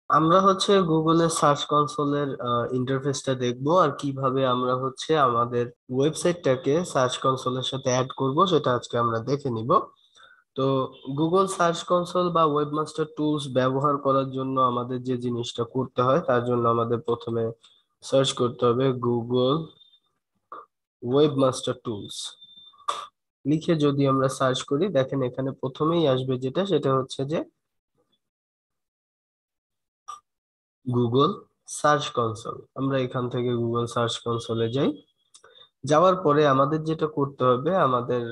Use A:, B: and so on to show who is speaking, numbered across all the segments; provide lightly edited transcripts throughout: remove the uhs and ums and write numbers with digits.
A: আমরা হচ্ছে গুগলের সার্চ কনসোলের ইন্টারফেসটা দেখবো আর কিভাবে সার্চ কনসোলের ইন্টারফেসটা দেখবো আর কিভাবে আমরা হচ্ছে আমাদের ওয়েবসাইটটাকে সার্চ কনসোলের সাথে অ্যাড করব সেটা আজকে আমরা দেখে নিব। তো গুগল সার্চ কনসোল বা ওয়েবমাস্টার টুলস ব্যবহার করার জন্য আমাদের যে জিনিসটা করতে হয় তার জন্য আমাদের প্রথমে সার্চ করতে হবে গুগল ওয়েবমাস্টার টুলস লিখে যদি আমরা সার্চ করি, দেখেন এখানে প্রথমেই আসবে যেটা সেটা হচ্ছে যে গুগল সার্চ কনসোল। আমরা এখান থেকে গুগল সার্চ কনসোলে যাই। যাওয়ার পরে আমাদের যেটা করতে হবে, আমাদের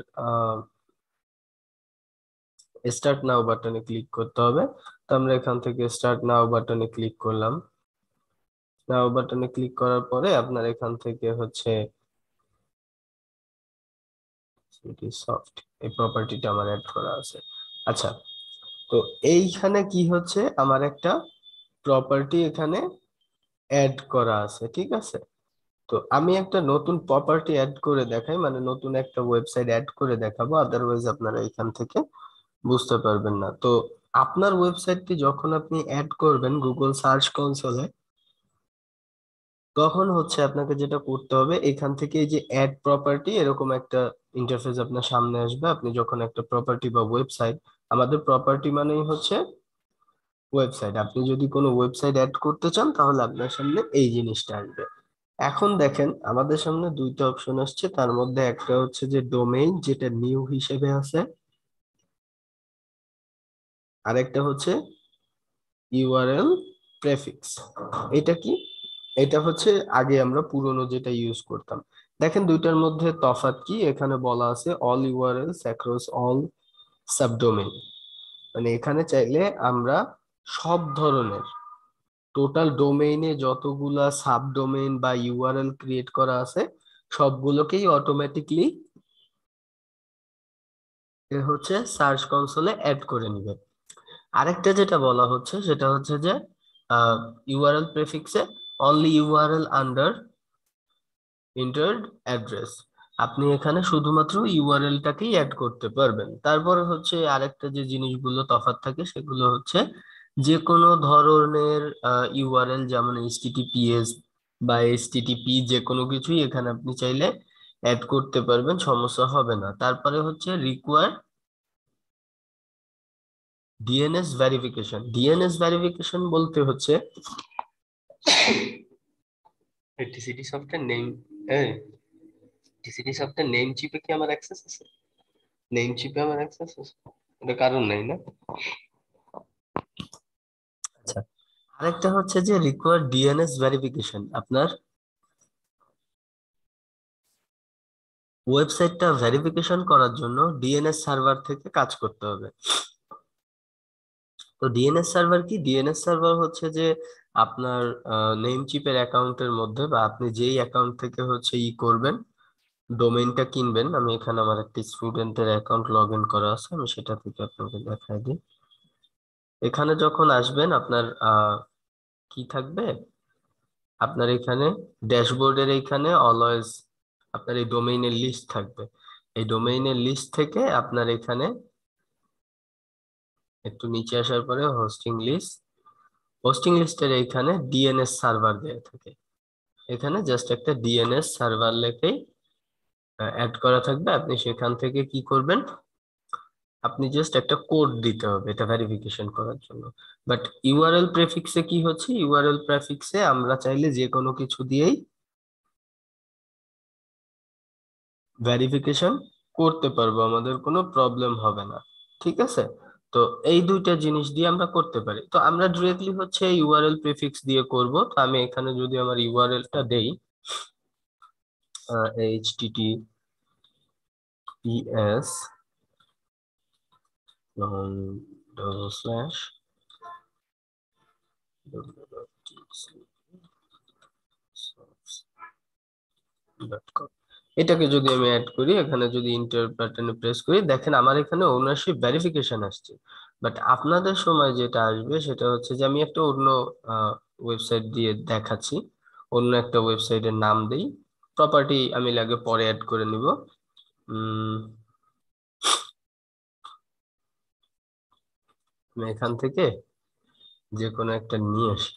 A: স্টার্ট নাও বাটনে ক্লিক করতে হবে। তো আমরা এখান থেকে স্টার্ট নাও বাটনে ক্লিক করলাম। নাও বাটনে ক্লিক করার পরে আপনার এখান থেকে হচ্ছে সফট এই প্রপার্টিটা আমার অ্যাড করা আছে। আচ্ছা, তো এইখানে কি হচ্ছে, আমার একটা প্রপার্টি এখানে অ্যাড করা আছে, ঠিক আছে। তো আমি একটা নতুন প্রপার্টি অ্যাড করে দেখাই, মানে নতুন একটা ওয়েবসাইট অ্যাড করে দেখাবো, আদারওয়াইজ আপনারা এখান থেকে বুঝতে পারবেন না। তো আপনার ওয়েবসাইটটি যখন আপনি অ্যাড করবেন গুগল সার্চ কনসোলে, তখন হচ্ছে আপনাকে যেটা করতে হবে, এখান থেকে এই যে অ্যাড প্রপার্টি এরকম একটা ইন্টারফেস আপনার সামনে আসবে। আপনি যখন একটা প্রপার্টি বা ওয়েবসাইট, আমাদের প্রপার্টি মানেই হচ্ছে ওয়েবসাইট, আপনি যদি কোনো ওয়েবসাইট অ্যাড করতে চান তাহলে আপনার সামনে এই জিনিসটা আসবে। এখন দেখেন আমাদের সামনে দুইটা অপশন আসছে, তার মধ্যে একটা হচ্ছে যে ডোমেইন, যেটা নিউ হিসেবে আছে, আরেকটা হচ্ছে ইউআরএল প্রেফিক্স। এটা কি? এটা হচ্ছে আগে আমরা পুরনো যেটা ইউজ করতাম। দেখেন দুইটার মধ্যে তফাৎ কি, এখানে বলা আছে all URLs across all subdomain. মানে এখানে চাইলে আমরা সব ধরনের, টোটাল ডোমেইনে যতগুলা সাবডোমেইন বা ইউআরএল ক্রিয়েট করা আছে সবগুলোকেই অটোমেটিকলি হচ্ছে সার্চ কনসোলে অ্যাড করে নিবে। আরেকটা যেটা বলা হচ্ছে সেটা হচ্ছে যে ইউআরএল প্রেফিক্সে only URL under entered address, আপনি এখানে শুধুমাত্র ইউআরএলটাকেই অ্যাড করতে পারবেন। তারপরে হচ্ছে আরেকটা যে জিনিসগুলো তফাৎ থাকে সেগুলো হচ্ছে যে কোনো ধরনের ইউআরএল, যেমন এইচটিটিপিএস বা এইচটিটিপি, যে কোনো কিছুই এখানে আপনি চাইলে অ্যাড করতে পারবেন, সমস্যা হবে না। তারপরে হচ্ছে require DNS verification. DNS verification বলতে হচ্ছে টিসিটি সফটওয়্যার নেম, টিসিটি সফটওয়্যার নেম চিপে কি আমার অ্যাক্সেস আছে? নেম চিপে আমার অ্যাক্সেস আছে? এটা কারণ নাই না? আচ্ছা, আরেকটা হচ্ছে যে রিকোয়ার ডিএনএস ভেরিফিকেশন, আপনার ওয়েবসাইটটা ভেরিফিকেশন করার জন্য ডিএনএস সার্ভার থেকে কাজ করতে হবে। তো ডিএনএস সার্ভার কি? ডিএনএস সার্ভার হচ্ছে যে আপনার নেম চিপের অ্যাকাউন্টের মধ্যে, বা আপনি যেই অ্যাকাউন্ট থেকে হচ্ছে করবেন, ডোমেইনটা কিনবেন। আমি এখানে আমার একটা স্টুডেন্টের অ্যাকাউন্ট লগ ইন করা আছে, আমি সেটা থেকে আপনাকে দেখাই দিই। এখানে যখন আসবেন আপনার কি থাকবে, আপনার এখানে ড্যাশবোর্ডের এইখানে অলওয়েজ আপনার এই ডোমেইনের লিস্ট থাকবে। এই ডোমেইনের লিস্ট থেকে আপনার এখানে একটু নিচে আসার পরে হোস্টিং লিস্ট, হোস্টিং লিস্টের এইখানে ডিএনএস সার্ভার দেয়া থাকে। এখানে জাস্ট একটা ডিএনএস সার্ভার লেখেই অ্যাড করা থাকবে। আপনি সেখান থেকে কি করবেন, আপনি জাস্ট একটা কোড দিতে হবে এটা ভেরিফিকেশন করার জন্য। বাট ইউআরএল প্রেফিক্সে কি হচ্ছে, ইউআরএল প্রেফিক্সে আমরা চাইলে যে কোনো কিছু দিয়েই ভেরিফিকেশন করতে পারবো, আমাদের কোনো প্রবলেম হবে না, ঠিক আছে। তো এই দুইটা জিনিস দিয়ে আমরা করতে পারি। তো আমরা ডিরেক্টলি হচ্ছে ইউআরএল প্রিফিক্স দিয়ে করব। তো আমি এখানে যদি আমার ইউআরএলটা দেই, https ডবল স্ল্যাশ এটাকে যদি আমি অ্যাড করি, এখানে যদি ইন্টার বাটনে প্রেস করি, দেখেন আমার এখানে ওনারশিপ ভেরিফিকেশন আসছে। বাট আপনাদের সময় যেটা আসবে সেটা হচ্ছে যে আমি একটা অন্য ওয়েবসাইট দিয়ে দেখাচ্ছি, অন্য একটা ওয়েবসাইটের নাম দেই, প্রপার্টি আমি লাগে পরে অ্যাড করে নিব। উম আমি এখান থেকে যে কোনো একটা নিয়ে আসি।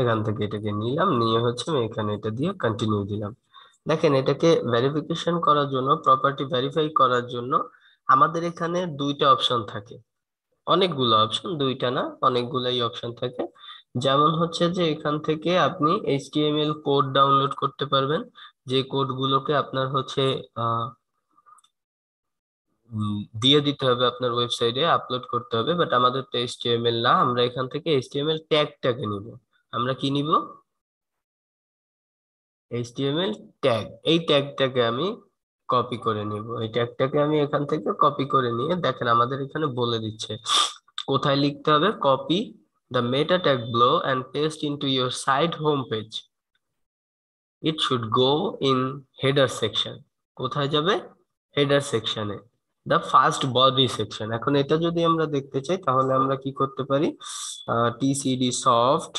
A: এখান থেকে এটাকে নিলাম, নিয়ে হচ্ছে আমি এখানে এটা দিয়ে কন্টিনিউ দিলাম। দেখেন এটাকে ভেরিফিকেশন করার জন্য, প্রপার্টি ভেরিফাই করার জন্য আমাদের এখানে দুইটা অপশন থাকে। অনেকগুলো অপশন, দুইটা না অনেকগুলাই অপশন থাকে। যেমন হচ্ছে যে এখান থেকে আপনি এইচটিএমএল কোড ডাউনলোড করতে পারবেন, যে কোডগুলোকে আপনার হচ্ছে আহ দিয়ে দিতে হবে, আপনার ওয়েবসাইটে আপলোড করতে হবে। বাট আমাদের তো এইচটিএমএল না, আমরা এখান থেকে এইচটিএমএল ট্যাগটাকে নিব। আমরা কি নিব? HTML tag. এই ট্যাগটাকে আমি কপি করে নিব, এই ট্যাগটাকে আমি এখান থেকে কপি করে নিয়ে দেখেন আমাদের এখানে বলে দিচ্ছে কোথায় লিখতে হবে। Copy the meta tag below and paste into your site homepage. It should go in header section. কোথায় যাবে? হেডার সেকশনে, দ্য ফার্স্ট বডি সেকশন। এখন এটা যদি আমরা দেখতে চাই তাহলে আমরা কি করতে পারি? টিসিডি সফট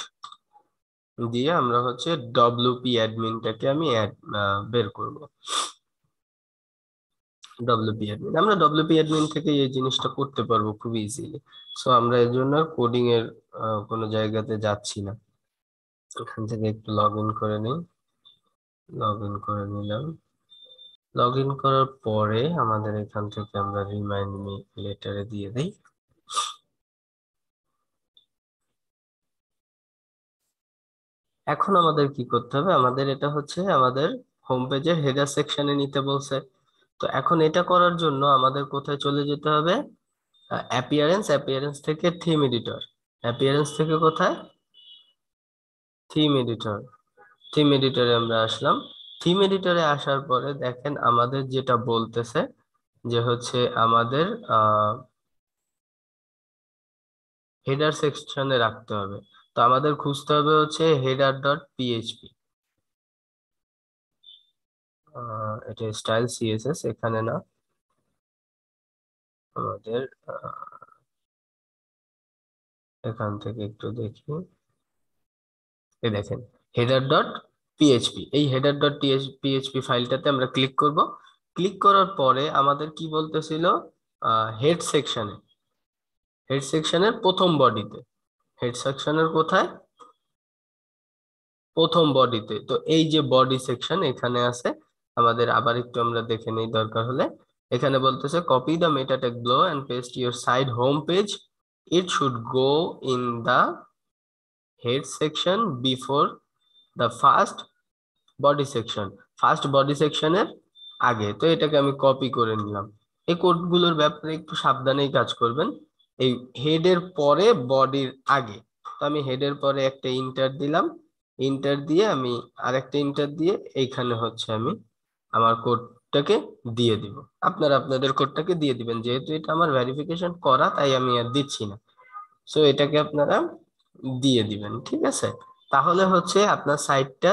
A: দিয়ে আমরা হচ্ছে ডব্লিউপি অ্যাডমিনটাকে আমি বের করব। ডব্লিউপি অ্যাডমিন, আমরা ডব্লিউপি অ্যাডমিন থেকে এই জিনিসটা করতে পারবো খুব ইজিলি। সো আমরা এর জন্য কোডিং এর কোনো জায়গাতে যাচ্ছি না। এখান থেকে একটু লগ ইন করে নিই। লগ ইন করে নিলাম। লগ ইন করার পরে আমাদের এখান থেকে আমরা রিমাইন্ড মি লেটারে দিয়ে দিই। এখন আমাদের কি করতে হবে? আমাদের এটা হচ্ছে আমাদের হোম পেজের হেডার সেকশনে নিতে বলছে। তো এখন এটা করার জন্য আমাদের কোথায় চলে যেতে হবে? অ্যাপিয়ারেন্স, অ্যাপিয়ারেন্স থেকে থিম এডিটর। অ্যাপিয়ারেন্স থেকে কোথায়? Theme editor. থিম এডিটরে আমরা আসলাম। থিম এডিটরে আসার পরে দেখেন আমাদের যেটা বলতেছে যে হচ্ছে আমাদের হেডার সেকশনে রাখতে হবে। তো আমাদের খুঁজতে হবে হচ্ছে হেডার ডট পিএইচপি। এটা স্টাইল সিএসএস এখানে না, আমাদের এখান থেকে একটু দেখি। এই দেখেন হেডার ডট পিএইচপি, এই হেডার ডট পিএইচপি ফাইলটাতে আমরা ক্লিক করব। ক্লিক করার পরে আমাদের কি বলতেছিল? হেড সেকশনে, হেড সেকশনের প্রথম বডিতে। হেড সেকশনের কোথায়? প্রথম বডিতে। তো এই যে বডি সেকশন এখানে আছে, আমাদের আবার একটু আমরা দেখে নেই দরকার হলে। এখানে বলতেছে copy the meta tag below and paste your site home page. It should go in the head section before the first body section. First body সেকশনের আগে। তো এটাকে আমি কপি করে নিলাম। এই কোডগুলোর ব্যাপারে একটু সাবধানেই কাজ করবেন। এই হেডের পরে বডির আগে। তো আমি হেডের পরে একটা ইন্টার দিলাম, ইন্টার দিয়ে আমি আরেকটা ইন্টার দিয়ে এইখানে হচ্ছে আমি আমার কোডটাকে দিয়ে দিব। আপনারা আপনাদের কোডটাকে দিয়ে দিবেন, যেহেতু এটা আমার ভেরিফিকেশন করা তাই আমি আর দিচ্ছি না। সো এটাকে আপনারা দিয়ে দিবেন, ঠিক আছে? তাহলে হচ্ছে আপনার সাইটটা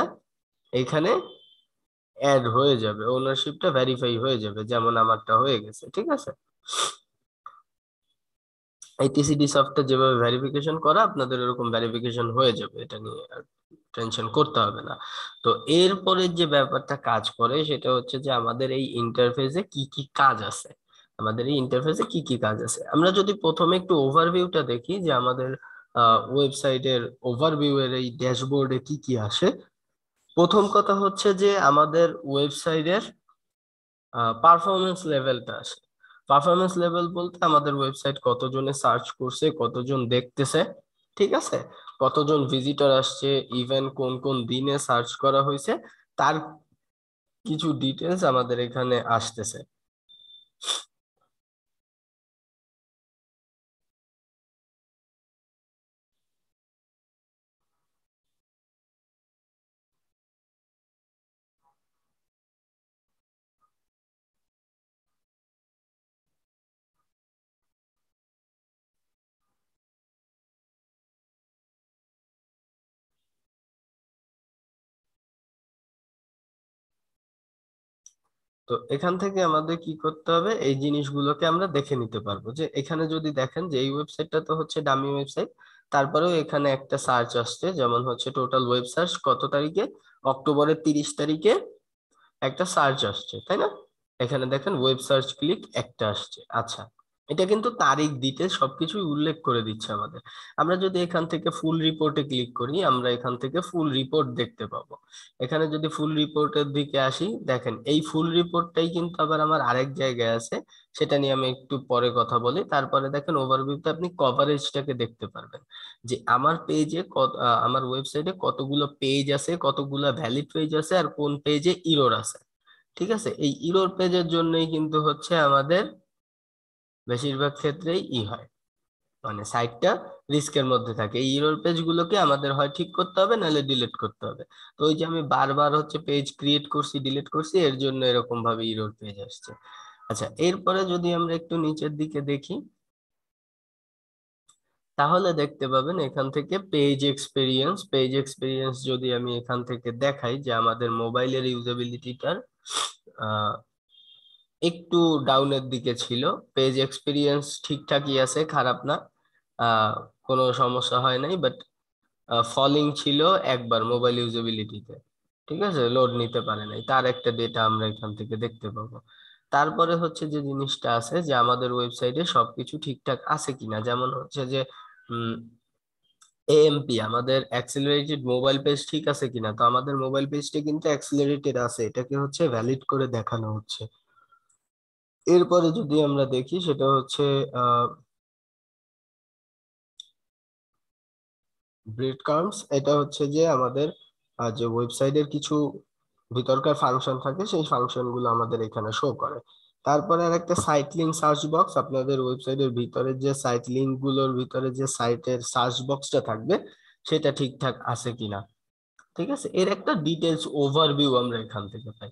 A: এখানে অ্যাড হয়ে যাবে, ওনারশিপটা ভেরিফাই হয়ে যাবে, যেমন আমারটা হয়ে গেছে, ঠিক আছে? এই টিসিডি সফটটা যেভাবে ভেরিফিকেশন করা, আপনাদের এরকম ভেরিফিকেশন হয়ে যাবে, এটা নিয়ে আর টেনশন করতে হবে না। তো এরপরে যে ব্যাপারটা কাজ করে সেটা হচ্ছে যে আমাদের এই ইন্টারফেসে কি কি কাজ আছে। আমাদের এই ইন্টারফেসে কি কি কাজ আছে, আমরা যদি প্রথমে একটু ওভারভিউটা দেখি যে আমাদের ওয়েবসাইটের ওভারভিউ এর এই ড্যাশবোর্ডে কি কি আসে। প্রথম কথা হচ্ছে যে আমাদের ওয়েবসাইটের পারফরমেন্স লেভেলটা আসে। পারফরমেন্স লেভেল বলতে আমাদের ওয়েবসাইট কতজনে সার্চ করছে, কতজন দেখতেছে, ঠিক আছে, কতজন ভিজিটর আসছে, ইভেন কোন কোন দিনে সার্চ করা হয়েছে, তার কিছু ডিটেলস আমাদের এখানে আসতেছে। তো এখান থেকে আমাদের কি করতে হবে? এই জিনিসগুলোকে আমরা দেখে নিতে পারবো যে এখানে যদি দেখেন যে এই ওয়েবসাইটটা তো হচ্ছে ডামি ওয়েবসাইট, তারপরেও এখানে একটা সার্চ আসছে, যেমন হচ্ছে টোটাল ওয়েব সার্চ কত তারিখে? অক্টোবরের 30 তারিখে একটা সার্চ আসছে, তাই না? এখানে দেখেন ওয়েব সার্চ ক্লিক একটা আসছে। আচ্ছা, এটা কিন্তু তারিখ ডিটেলস সবকিছুই উল্লেখ করে দিচ্ছে আমাদের। আমরা যদি এখান থেকে ফুল রিপোর্টে ক্লিক করি, আমরা এখান থেকে ফুল রিপোর্ট দেখতে পাবো। এখানে যদি ফুল রিপোর্টের দিকে আসি, দেখেন এই ফুল রিপোর্টটাই কিন্তু আবার আমার আরেক জায়গায় আছে, সেটা নিয়ে আমি একটু পরে কথা বলি। তারপরে দেখেন ওভারভিউতে আপনি কভারেজটাকে দেখতে পারবেন, যে আমার পেজে কত, আমার ওয়েবসাইটে কতগুলো পেজ আছে, কতগুলো ভ্যালিড পেজ আছে, আর কোন পেজে ইরর আছে। ঠিক আছে, এই ইরর পেজের জন্যই কিন্তু হচ্ছে আমাদের বেশিরভাগ ক্ষেত্রেই হয়, মানে সাইটটা রিস্কের মধ্যে থাকে। এই ইরর পেজ গুলোকে আমাদের হয় ঠিক করতে হবে, নাহলে ডিলিট করতে হবে। তো ওই যে আমি বারবার হচ্ছে পেজ ক্রিয়েট করছি, ডিলিট করছি, এর জন্য এরকম ভাবে ইরর পেজ আসছে। আচ্ছা, এরপরে যদি আমরা একটু নিচের দিকে দেখি, তাহলে দেখতে পাবেন এখান থেকে পেজ এক্সপেরিয়েন্স যদি আমি এখান থেকে দেখাই, যে আমাদের মোবাইলের ইউজেবিলিটিটার একটু ডাউনের দিকে ছিল। পেজ এক্সপিরিয়েন্স ঠিকঠাকই আছে, খারাপ না, কোনো সমস্যা হয় নাই, বাট ফলিং ছিল একবার মোবাইল ইউজেবিলিটিতে। ঠিক আছে, লোড নিতে পারে নাই, তার একটা ডেটা আমরা এখান থেকে দেখতে পাবো। তারপরে হচ্ছে যে জিনিসটা আছে, যে আমাদের ওয়েবসাইটে সবকিছু ঠিকঠাক আছে কিনা, যেমন হচ্ছে যে এএমপি আমাদের অ্যাক্সিলারেটেড মোবাইল পেজ ঠিক আছে কিনা। তো আমাদের মোবাইল পেজটা কিন্তু অ্যাক্সিলারেটেড আছে, এটাকে হচ্ছে ভ্যালিড করে দেখানো হচ্ছে। এরপরে যদি আমরা দেখি, সেটা হচ্ছে ব্রেড ক্রাম্বস। এটা হচ্ছে যে আমাদের যে ওয়েবসাইটের কিছু ভিতরকার ফাংশন থাকে, সেই ফাংশন গুলো আমাদের এখানে শো করে। তারপরে আর একটা সাইট লিঙ্ক সার্চ বক্স, আপনাদের ওয়েবসাইটের ভিতরে যে সাইট লিঙ্ক গুলোর ভিতরে যে সাইটের সার্চ বক্সটা থাকবে, সেটা ঠিকঠাক আছে কিনা। ঠিক আছে, এর একটা ডিটেলস ওভারভিউ আমরা এখান থেকে পাই।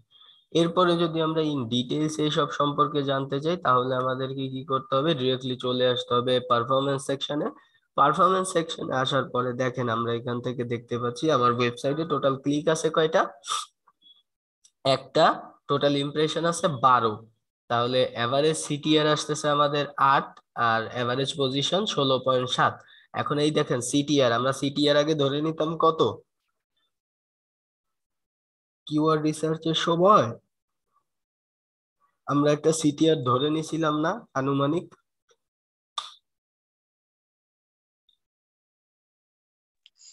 A: এরপরে যদি আমরা ইন ডিটেলস এইসব সম্পর্কে জানতে চাই, তাহলে আমাদেরকে কি করতে হবে, ডিরেক্টলি চলে আসতে হবে পারফরমেন্স সেকশনে। পারফরমেন্স সেকশনে আসার পরে দেখেন আমরা এখান থেকে দেখতে পাচ্ছি আমার ওয়েবসাইটে টোটাল ক্লিক আছে কয়টা, একটা। টোটাল ইমপ্রেশন আছে 12। তাহলে এভারেজ সিটিআর আসতেছে আমাদের 8, আর এভারেজ পজিশন 16.7। এখন এই দেখেন সিটিআর, আমরা সিটিআর আগে ধরে নিতাম কত, কিওয়ার্ড রিসার্চের সময় আমরা একটা সিটিআর ধরে নিছিলাম না আনুমানিক?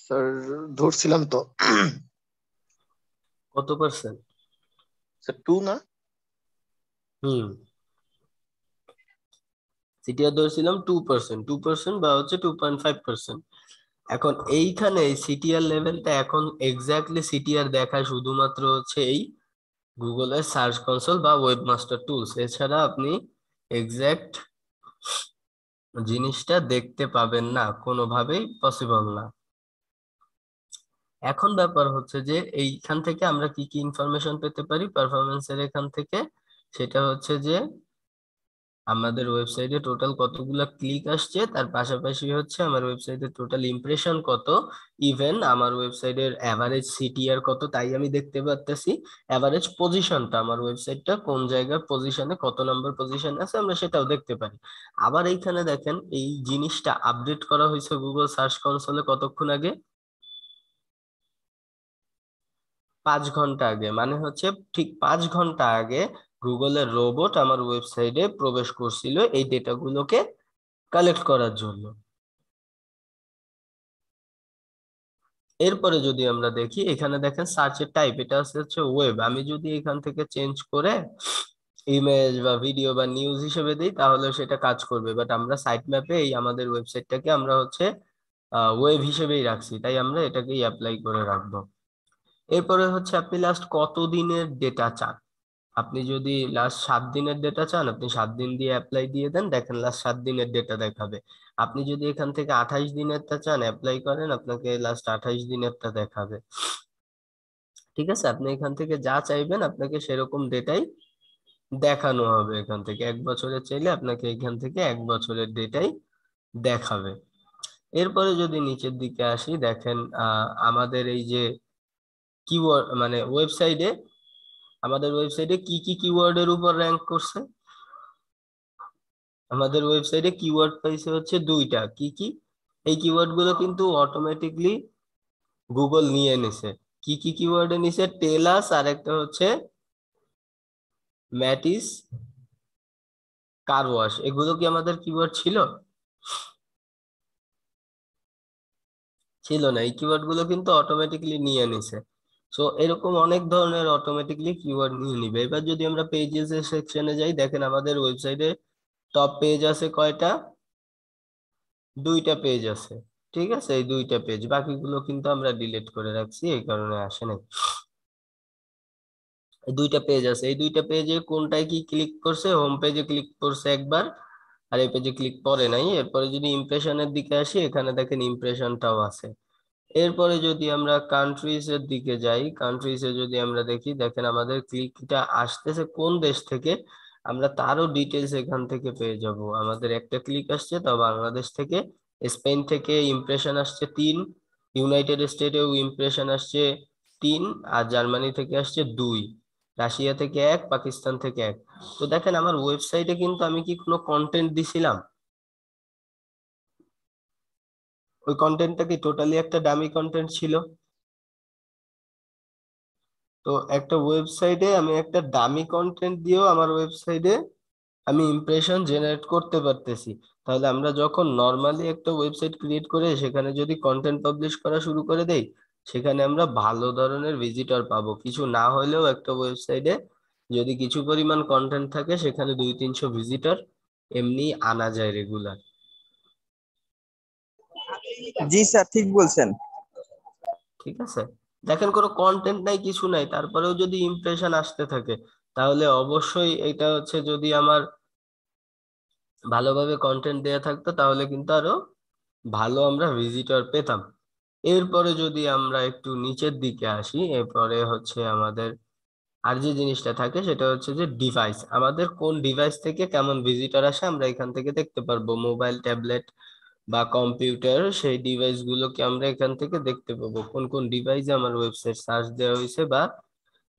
B: স্যার ধরছিলাম তো।
A: কত পার্সেন্ট?
B: স্যার 2 না?
A: হুম, সিটিআর ধরেছিলাম 2%, 2% বা হচ্ছে 2.5%। এখন এইখানে সিটিআর লেভেলটা এখন এক্স্যাক্টলি সিটিআর দেখায় শুধুমাত্র হচ্ছে এই গুগলের সার্চ কনসোল বা ওয়েবমাস্টার টুলস, এছাড়া আপনি এক্সাক্ট জিনিসটা দেখতে পাবেন না, কোনোভাবেই পসিবল না। এখন ব্যাপার হচ্ছে যে এইখান থেকে আমরা কি কি ইনফরমেশন পেতে পারি পারফরমেন্সের এখান থেকে, সেটা হচ্ছে যে আমাদের ওয়েবসাইটে টোটাল কতগুলা ক্লিক আসছে, তার পাশাপাশি হচ্ছে আমার ওয়েবসাইটের টোটাল ইমপ্রেশন কত, ইভেন আমার ওয়েবসাইটের অ্যাভারেজ সিটিআর কত, তাই আমি দেখতে পাচ্তেছি। অ্যাভারেজ পজিশনটা, আমার ওয়েবসাইটটা কোন জায়গার পজিশনে, কত নম্বর পজিশনে আছে, আমরা সেটাও দেখতে পারি। আবার এইখানে দেখেন এই জিনিসটা আপডেট করা হয়েছে গুগল সার্চ কনসোলে কতক্ষণ আগে, 5 ঘন্টা আগে। মানে হচ্ছে ঠিক 5 ঘন্টা আগে গুগলের রোবট আমার ওয়েবসাইটে প্রবেশ করছিল এই ডেটাগুলোকে কালেক্ট করার জন্য। এরপরে যদি আমরা দেখি, এখানে দেখেন সার্চের টাইপ, এটা হচ্ছে ওয়েব। আমি যদি এখান থেকে চেঞ্জ করে ইমেজ বা ভিডিও বা নিউজ হিসেবে দিই, তাহলে সেটা কাজ করবে। বাট আমরা সাইট ম্যাপে এই আমাদের ওয়েবসাইটটাকে আমরা হচ্ছে ওয়েব হিসেবেই রাখছি, তাই আমরা এটাকেই অ্যাপ্লাই করে রাখবো। এরপরে হচ্ছে আপনি লাস্ট কত দিনের ডেটা চান। আপনি যদি লাস্ট 7 দিনের ডেটা চান, আপনি 7 দিন দিয়ে অ্যাপ্লাই দিয়ে দেন, দেখেন লাস্ট 7 দিনের ডেটা দেখাবে। আপনি যদি এখান থেকে 28 দিনেরটা চান, অ্যাপ্লাই করেন, আপনাকে লাস্ট 28 দিনেরটা দেখাবে। ঠিক আছে, আপনি এখান থেকে যা চাইবেন আপনাকে সেরকম ডেটাই দেখানো হবে। এখান থেকে 1 বছরের চাইলে আপনাকে এখান থেকে 1 বছরের ডেটাই দেখাবে। এরপরে যদি নিচের দিকে আসি, দেখেন আমাদের এই যে কিওয়ার্ড, মানে ওয়েবসাইটে, আমাদের ওয়েবসাইটে কি কি কিওয়ার্ডের উপর র্যাঙ্ক করছে। আমাদের ওয়েবসাইটে কিওয়ার্ড পাইছে হচ্ছে 2টা। কি কি? এই কিওয়ার্ড গুলো কিন্তু অটোমেটিকলি গুগল নিয়ে নিছে। কি কি কিওয়ার্ডে নিছে, টেলাস আর একটা হচ্ছে ম্যাটিস, কার ওয়াশ, এগুলো কি আমাদের কিওয়ার্ড ছিল? ছিল না, এই কিওয়ার্ড গুলো কিন্তু অটোমেটিকলি নিয়ে নিছে। সো এরকম অনেক ধরনের অটোমেটিকলি কিওয়ার্ড নিয়ে নিবে। এবার যদি আমরা পেজেস এর সেকশনে যাই, দেখেন আমাদের ওয়েবসাইটে টপ পেজ আছে কয়টা? দুইটা পেজ আছে। ঠিক আছে, এই দুইটা পেজ, বাকিগুলো কিন্তু আমরা ডিলিট করে রাখছি, এই কারণে আসে নাই। এই দুইটা পেজ আছে, এই দুইটা পেজে কোনটায় কি ক্লিক করছে? হোম পেজে ক্লিক করছে একবার, আর এই পেজে ক্লিক করে নাই। এরপরে যদি ইমপ্রেশনের দিকে আসি, এখানে দেখেন ইমপ্রেশনটাও আছে। এরপরে যদি আমরা কান্ট্রিজ এর দিকে যাই, কান্ট্রিজ এ যদি আমরা দেখি, দেখেন আমাদের ক্লিকটা আসতেছে কোন দেশ থেকে, আমরা তারও ডিটেলস এখান থেকে পেয়ে যাব। আমাদের একটা ক্লিক আসছে তা বাংলাদেশ থেকে, স্পেন থেকে ইমপ্রেশন আসছে 3, ইউনাইটেড স্টেটেও ইমপ্রেশন আসছে 3, আর জার্মানি থেকে আসছে 2, রাশিয়া থেকে 1, পাকিস্তান থেকে 1। তো দেখেন আমার ওয়েবসাইটে কিন্তু আমি কি কোনো কন্টেন্ট দিছিলাম? ওই কন্টেন্টটা কি টোটালি একটা ডামি কন্টেন্ট ছিল? তো একটা ওয়েবসাইটে আমি একটা দামি কন্টেন্ট দিয়েও আমার ওয়েবসাইটে আমি ইমপ্রেশন জেনারেট করতে পারতেছি। তাহলে আমরা যখন নর্মালি একটা ওয়েবসাইট ক্রিয়েট করে সেখানে যদি কন্টেন্ট পাবলিশ করা শুরু করে দেই, সেখানে আমরা ভালো ধরনের ভিজিটর পাবো। কিছু না হলেও একটা ওয়েবসাইটে যদি কিছু পরিমাণ কন্টেন্ট থাকে, সেখানে 200-300 ভিজিটর এমনি আনা যায় রেগুলার।
C: জি স্যার, ঠিক বলছেন।
A: ঠিক আছে, দেখেন কোনো কন্টেন্ট নাই, কিছু নাই, তারপরেও যদি ইমপ্রেশন আসতে থাকে, তাহলে অবশ্যই এটা হচ্ছে, যদি আমার ভালোভাবে কন্টেন্ট দেয়া থাকতো তাহলে কিন্তু আরো ভালো আমরা ভিজিটর পেতাম। এরপরে যদি আমরা একটু নিচের দিকে আসি, এরপরে হচ্ছে আমাদের আর যে জিনিসটা থাকে সেটা হচ্ছে যে ডিভাইস, আমাদের কোন ডিভাইস থেকে কেমন ভিজিটর আসে আমরা এখান থেকে দেখতে পারবো। মোবাইল, ট্যাবলেট বা কম্পিউটার, সেই ডিভাইস গুলোকে আমরা এখান থেকে দেখতে পাবো কোন কোন ডিভাইসে আমার ওয়েবসাইট সার্চ দেওয়া হয়েছে বা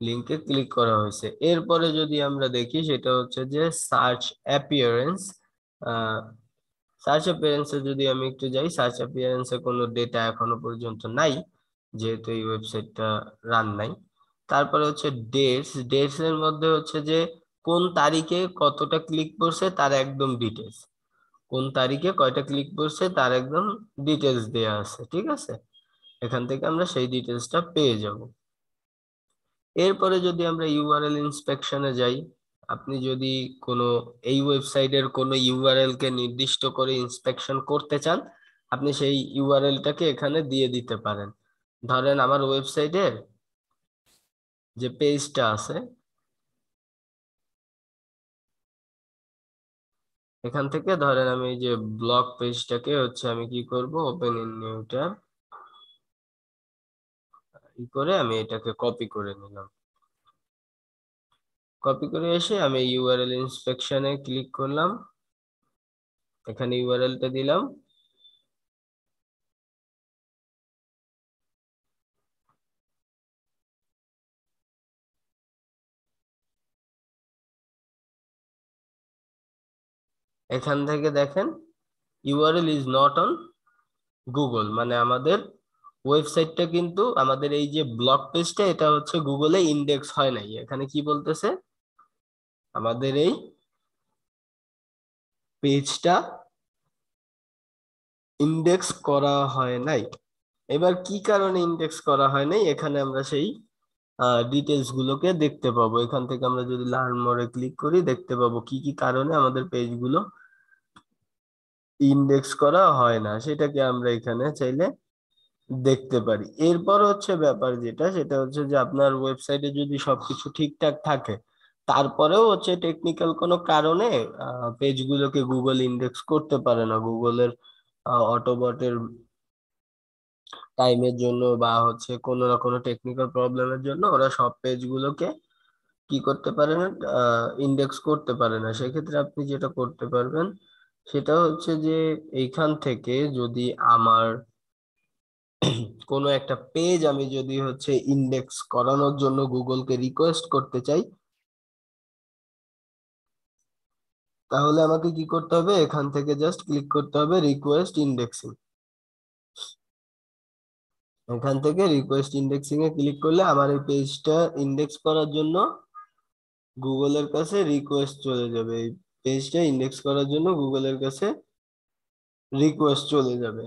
A: লিংকে ক্লিক করা হয়েছে। এরপরে যদি আমরা দেখি সেটা হচ্ছে যে সার্চ অ্যাপিয়ারেন্স। সার্চ অ্যাপিয়ারেন্সে যদি আমি একটু যাই, সার্চ অ্যাপিয়ারেন্সে কোনো ডেটা এখনো পর্যন্ত নাই, যেহেতু এই ওয়েবসাইটটা রান নাই। তারপরে হচ্ছে ডেটস, ডেটস এর মধ্যে হচ্ছে যে কোন তারিখে কতটা ক্লিক করছে তার একদম ডিটেলস, কোন তারিখে কয়টা ক্লিক করছে তার একদম ডিটেলস দেয়া আছে। ঠিক আছে, এখান থেকে আমরা সেই ডিটেলসটা পেয়ে যাব। এরপরে যদি আমরা ইউআরএল ইন্সপেকশনে যাই, আপনি যদি কোনো এই ওয়েবসাইটের কোনো ইউআরএল কে নির্দিষ্ট করে ইন্সপেকশন করতে চান, আপনি সেই ইউআরএলটাকে এখানে দিয়ে দিতে পারেন। ধরেন আমার ওয়েবসাইটের যে পেজটা আছে, এখান থেকে ধরেন আমি এই যে ব্লগ পেজটাকে হচ্ছে আমি কি করব, ওপেন ইন নিউ ট্যাব করে আমি এটাকে কপি করে নিলাম। কপি করে এসে আমি ইউআরএল ইন্সপেকশনে ক্লিক করলাম, এখানে ইউআরএলটা দিলাম। এখান থেকে দেখেন URL is not on Google, মানে আমাদের ওয়েবসাইটটা কিন্তু, আমাদের এই যে ব্লগ পেজটা, এটা হচ্ছে গুগলে ইন্ডেক্স হয় নাই। এখানে কি বলতেছে, আমাদের এই পেজটা ইন্ডেক্স করা হয় নাই। এবার কি কারণে ইন্ডেক্স করা হয় নাই, এখানে আমরা সেই ডিটেলস গুলোকে দেখতে পাবো। এখান থেকে আমরা যদি লার্ন মোরে ক্লিক করি, দেখতে পাবো কি কি কারণে আমাদের পেজগুলো ইন্ডেক্স করা হয় না, সেটাকে আমরা এখানে চাইলে দেখতে পারি। এরপর হচ্ছে ব্যাপার যেটা, সেটা হচ্ছে যে আপনার ওয়েবসাইটে যদি সবকিছু ঠিকঠাক থাকে, তারপরেও হচ্ছে টেকনিক্যাল কোনো কারণে পেজগুলোকে গুগল ইন্ডেক্স করতে পারে না। গুগলের অটোবটের টাইমের জন্য বা হচ্ছে কোনো না কোনো টেকনিক্যাল প্রবলেমের জন্য ওরা সব পেজগুলোকে কি করতে পারে না, ইন্ডেক্স করতে পারে না। সেক্ষেত্রে আপনি যেটা করতে পারবেন সেটা হচ্ছে যে এইখান থেকে যদি আমার কোনো একটা পেজ আমি যদি হচ্ছে ইন্ডেক্স করানোর জন্য গুগলকে রিকোয়েস্ট করতে চাই, তাহলে আমাকে কি করতে হবে, এখান থেকে জাস্ট ক্লিক করতে হবে রিকোয়েস্ট ইন্ডেক্সিং। এখান থেকে রিকোয়েস্ট ইন্ডেক্সিং এ ক্লিক করলে আমার এই পেজটা ইন্ডেক্স করার জন্য গুগলের কাছে রিকোয়েস্ট চলে যাবে, এই পেজটা ইন্ডেক্স করার জন্য গুগলের কাছে রিকোয়েস্ট চলে যাবে।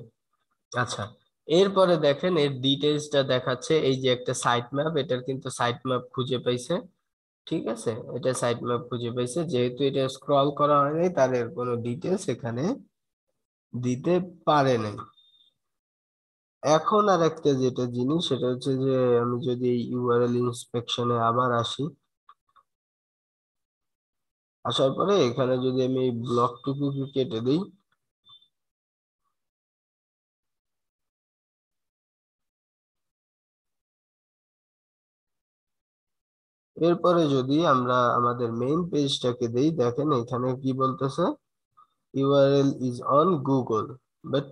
A: আচ্ছা, এরপরে দেখেন এর ডিটেইলসটা দেখাচ্ছে, এই যে একটা সাইট ম্যাপ, এটার কিন্তু সাইট ম্যাপ খুঁজে পাইছে। ঠিক আছে, এটা সাইট ম্যাপ খুঁজে পাইছে, যেহেতু এটা স্ক্রল করা হয় নাই তার এর কোনো ডিটেইলস এখানে দিতে পারে নাই। এখন আর একটা যেটা জিনিস সেটা হচ্ছে যে আমি যদি এই ইউআরএল ইন্সপেকশনে আবার আসি, আসার পরে এখানে যদি আমি এই ব্লকটুকু কেটে দিই, এরপরে যদি আমরা আমাদের মেইন পেজটাকে দেই, দেখেন এখানে কি বলতেছে, URL is on Google but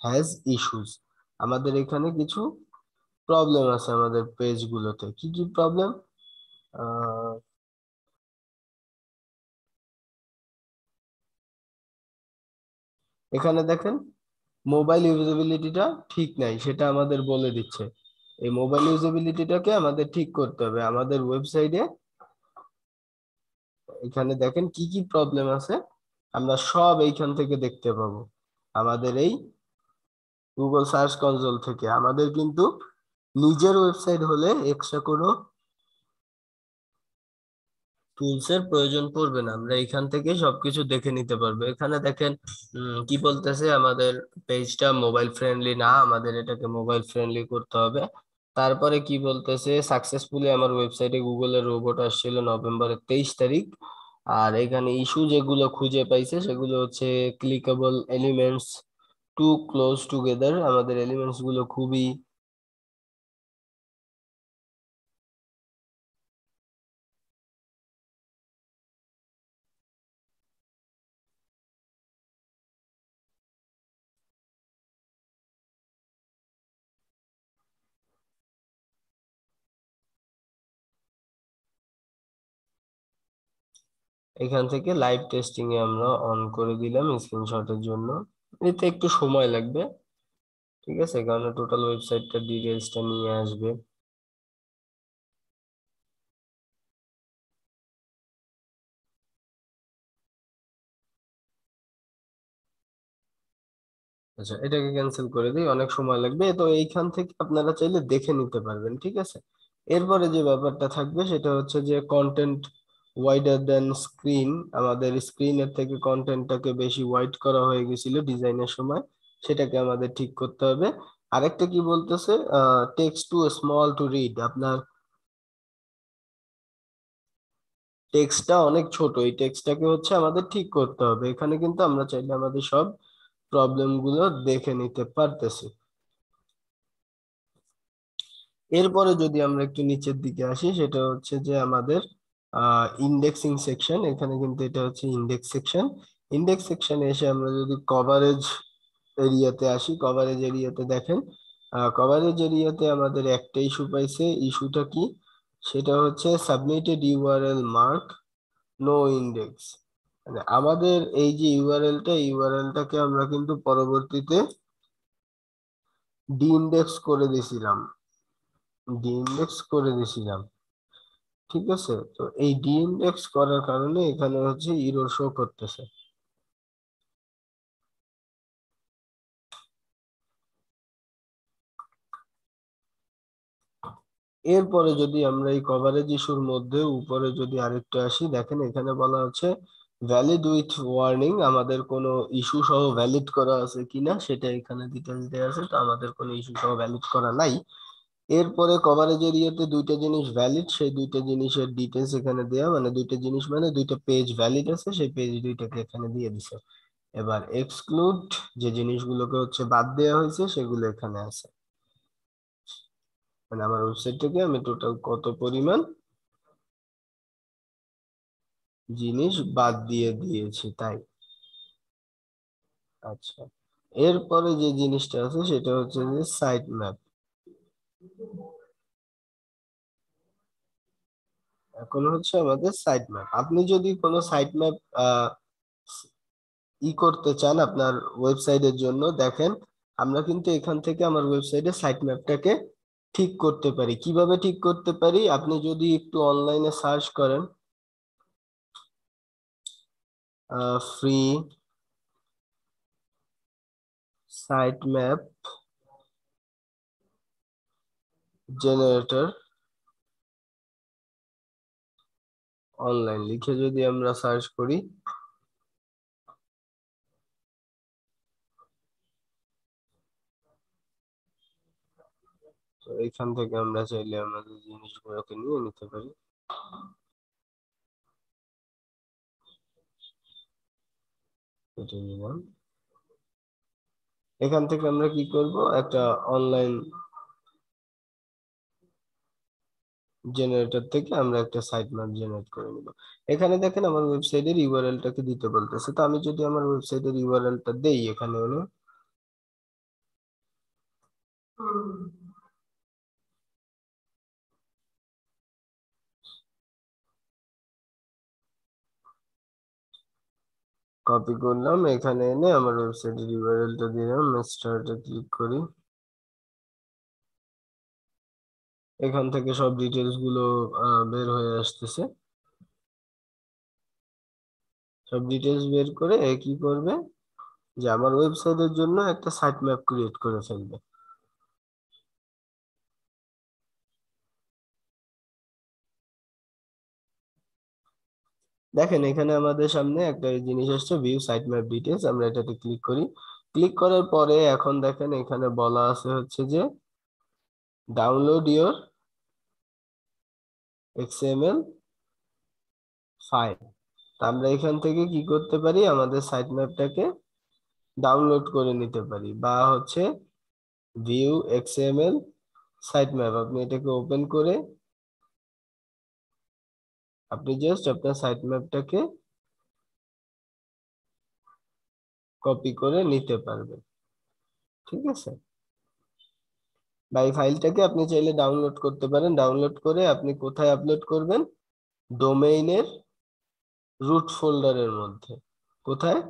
A: has issues. আমাদের এখানে কিছু প্রবলেম আছে আমাদের পেজগুলোতে। কি কি প্রবলেম? এখানে দেখেন মোবাইল ইউজেবিলিটিটা ঠিক নাই, সেটা আমাদের বলে দিচ্ছে। এই মোবাইল ইউজেবিলিটিটাকে আমাদের ঠিক করতে হবে আমাদের ওয়েবসাইটে। এখানে দেখেন কি কি প্রবলেম আছে আমরা সব এইখান থেকে দেখতে পাবো আমাদের এই গুগল সার্চ কনসোল থেকে। আমাদের কিন্তু নিজের ওয়েবসাইট হলে এক্সট্রা কোনো টুলস এর প্রয়োজন পড়বে না, আমরা এখান থেকে সবকিছু দেখে নিতে পারবো। এখানে দেখেন কি বলতেছে, আমাদের পেজটা মোবাইল ফ্রেন্ডলি না, আমাদের এটাকে মোবাইল ফ্রেন্ডলি করতে হবে। তারপরে কি বলতেছে, সাকসেসফুলি আমার ওয়েবসাইটে গুগলের রোবট আসছিল নভেম্বরের 23 তারিখ। আর এখানে ইস্যু যেগুলো খুঁজে পাইছে সেগুলো হচ্ছে clickable elements too close together, আমাদের এলিমেন্টস গুলো খুবই এখান থেকে লাইভ টেস্টিং এ আমরা অন করে দিলাম স্ক্রিনশটের জন্য। এতে একটু সময় লাগবে, ঠিক আছে, কারণ টোটাল ওয়েবসাইটটা ডিটেইলসটা নিয়ে আসবে। আচ্ছা, এটাকে ক্যান্সেল করে দিই, অনেক সময় লাগবে তো। এইখান থেকে আপনারা চাইলে দেখে নিতে পারবেন, ঠিক আছে। এরপরে যে ব্যাপারটা থাকবে সেটা হচ্ছে যে কন্টেন্ট ওয়াইডার দেন স্ক্রিন, আমাদের স্ক্রিনের থেকে কন্টেন্টটাকে বেশি ওয়াইড করা হয়ে গেছিল ডিজাইনের সময়, সেটাকে আমাদের ঠিক করতে হবে। আরেকটা কি বলতেছে, text to small to read, আপনার টেক্সটটা অনেক ছোট, এই টেক্সটটাকে হচ্ছে আমাদের ঠিক করতে হবে। এখানে কিন্তু আমরা চাইলে আমাদের সব প্রবলেম গুলো দেখে নিতে পারতেছি। এরপরে যদি আমরা একটু নিচের দিকে আসি, সেটা হচ্ছে যে আমাদের ইন্ডেক্সিং সেকশন। এখানে কিন্তু এটা হচ্ছে ইন্ডেক্স সেকশন। ইন্ডেক্স সেকশনে এসে আমরা যদি কভারেজ এরিয়াতে আসি, কভারেজ এরিয়াতে দেখেন, কভারেজ এরিয়াতে আমাদের একটা ইস্যু পাইছে। ইস্যুটা কি? সেটা হচ্ছে submitted URL mark no index. মানে আমাদের এই যে ইউআরএলটাকে আমরা কিন্তু পরবর্তীতে ডি ইন্ডেক্স করে দিছিলাম। ঠিক আছে, তো এই ডি-ইন্ডেক্স করার কারণে এখানে হচ্ছে ইরর শো করতেছে। এরপরে যদি আমরা এই কভারেজ ইস্যুর মধ্যে উপরে যদি আরেকটু আসি, দেখেন এখানে বলা হচ্ছে ভ্যালিড উইথ ওয়ার্নিং, আমাদের কোনো ইস্যু সহ ভ্যালিড করা আছে কিনা সেটা এখানে ডিটেলস দেওয়া আছে, তো আমাদের কোনো ইস্যু সহ ভ্যালিড করা নাই। এরপরে কভারেজ এরিয়াতে দুইটা জিনিস ভ্যালিড, সেই দুইটা জিনিসের ডিটেলস এখানে দেওয়া, মানে দুইটা জিনিস মানে দুইটা পেজ ভ্যালিড আছে, সেই পেজ দুইটাকে এখানে দিয়ে দিছে। এবার এক্সক্লুড, যে জিনিসগুলোকে হচ্ছে বাদ দেওয়া হয়েছে সেগুলো এখানে আছে, মানে আমার ওয়েবসাইট থেকে আমি টোটাল কত পরিমাণ জিনিস বাদ দিয়ে দিয়েছি তাই। আচ্ছা, এরপরে যে জিনিসটা আছে সেটা হচ্ছে যে সাইট ম্যাপ। এখন হচ্ছে আমাদের সাইট ম্যাপ, আপনি যদি কোনো সাইট ম্যাপ করতে চান আপনার ওয়েবসাইটের জন্য, দেখেন আমরা কিন্তু এখান থেকে আমার ওয়েবসাইটে সাইট ম্যাপটাকে ঠিক করতে পারি। কিভাবে ঠিক করতে পারি? আপনি যদি একটু অনলাইনে সার্চ করেন free site map generator online লিখে যদি আমরা সার্চ করি, তো এখান থেকে আমরা চাইলে আমাদের জিনিসগুলোকে নিয়ে নিতে পারি। এটা নিলাম। এখান থেকে আমরা কি করব, একটা অনলাইন জেনারেটর থেকে আমরা একটা সাইট ম্যাপ জেনারেট করে নিব। এখানে দেখেন আমার ওয়েবসাইটের ইউআরএলটাকে দিতে বলতেছে। তো আমি যদি আমার ওয়েবসাইটের ইউআরএলটা দেই এখানে হলো, কপি করলাম, এখানে এনে আমার ওয়েবসাইটের ইউআরএলটা দিলাম, স্টার্টে ক্লিক করি। এখান থেকে সব ডিটেলস গুলো বের হয়ে আসতেছে। সব ডিটেলস বের করে কি করবে, যে আমার ওয়েবসাইটের জন্য একটা সাইট ম্যাপ ক্রিয়েট করে ফেলবে। দেখেন এখানে আমাদের সামনে একটা জিনিস আসছে, ভিউ সাইট ম্যাপ ডিটেলস। আমরা এটাতে ক্লিক করি। ক্লিক করার পরে এখন দেখেন এখানে বলা আছে হচ্ছে যে ডাউনলোড ইওর এক্সএমএল ফাইল। আমরা এখান থেকে কি করতে পারি, আমাদের সাইট ম্যাপটাকে ডাউনলোড করে নিতে পারি, বা হচ্ছে ভিউ এক্সএমএল সাইট ম্যাপ। আপনি এটাকে ওপেন করে আপনি জাস্ট আপনার সাইট ম্যাপটাকে কপি করে নিতে পারবেন। ঠিক আছে, বা এই ফাইলটাকে আপনি চাইলে ডাউনলোড করতে পারেন। ডাউনলোড করে আপনি কোথায় আপলোড করবেন, ডোমেইনের রুট ফোল্ডারের মধ্যে। কোথায়?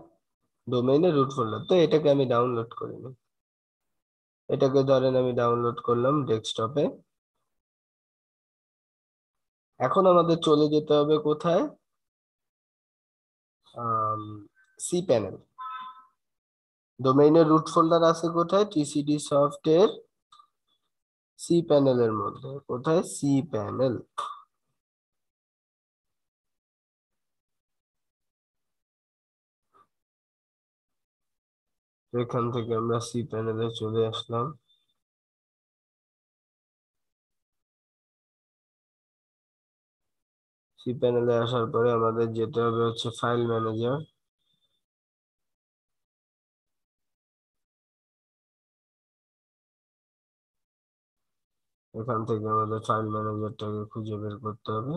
A: ডোমেইনের রুট ফোল্ডার। তো এটাকে আমি ডাউনলোড করে নিই। এটাকে ধরেন আমি ডাউনলোড করলাম ডেস্কটপে। এখন আমাদের চলে যেতে হবে কোথায়, সি প্যানেল। ডোমেইনের রুট ফোল্ডার আছে কোথায়, টিসিডি সফটের সি প্যানেলের মধ্যে। কোথায়? C panel. এখান থেকে আমরা সি প্যানেলে চলে আসলাম। সি প্যানেলে আসার পরে আমাদের যেতে হবে হচ্ছে ফাইল ম্যানেজার। এখান থেকে আমাদের ফাইল ম্যানেজারটাকে খুঁজে বের করতে হবে।